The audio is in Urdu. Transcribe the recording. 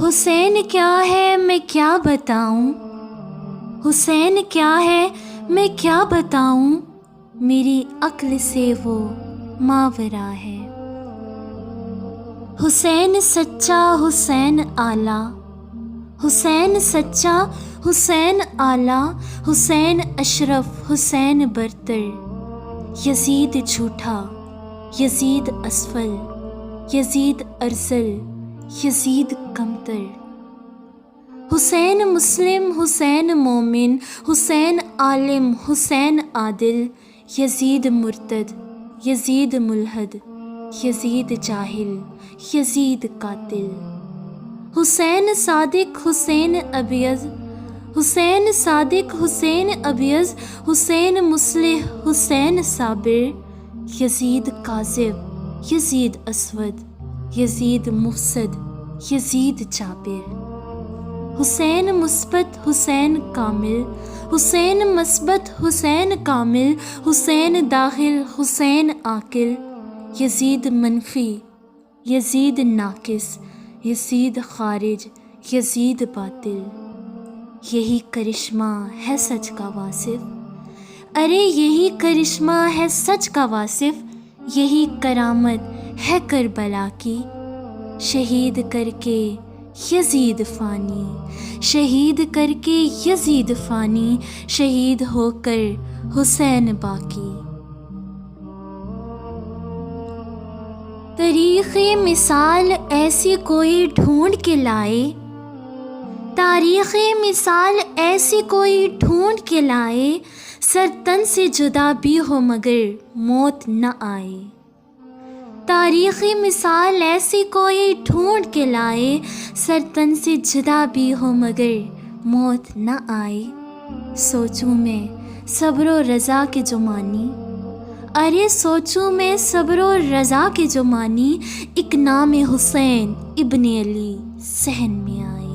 حسین کیا ہے میں کیا بتاؤں، حسین کیا ہے میں کیا بتاؤں، میری عقل سے وہ ماورا ہے۔ حسین سچا حسین اعلیٰ، حسین سچا حسین اعلیٰ، حسین اشرف حسین برتر، یزید جھوٹا یزید اسفل، یزید ارذل یزید کمتر۔ حسین مسلم حسین مومن، حسین عالم حسین عادل، یزید مرتد یزید ملحد، یزید جاہل یزید قاتل۔ حسین صادق حسین ابیض، حسین صادق حسین ابیض، حسین مصلح حسین صابر، یزید کاذب یزید اسود، یزید مفسد یزید جابر۔ حسین مثبت حسین کامل، حسین مثبت حسین کامل، حسین داخل حسین عاقل، یزید منفی یزید ناقص، یزید خارج یزید باطل۔ یہی کرشمہ ہے سچ کا واصف، ارے یہی کرشمہ ہے سچ کا واصف، یہی کرامت ہے کربلا کی، شہید کر کے یزید فانی، شہید کر کے یزید فانی، شہید ہو کر حسین باقی۔ تاریخ مثال ایسی کوئی ڈھونڈ کے لائے، تاریخ مثال ایسی کوئی ڈھونڈ کے لائے، سر تن سے جدا بھی ہو مگر موت نہ آئے۔ تاریخی مثال ایسی کوئی ڈھونڈ کے لائے، سر تن سے جدا بھی ہو مگر موت نہ آئے۔ سوچوں میں صبر و رضا کے جو معنی، ارے سوچوں میں صبر و رضا کے جو معنی، ایک نام حسین ابن علی ذہن میں آئے۔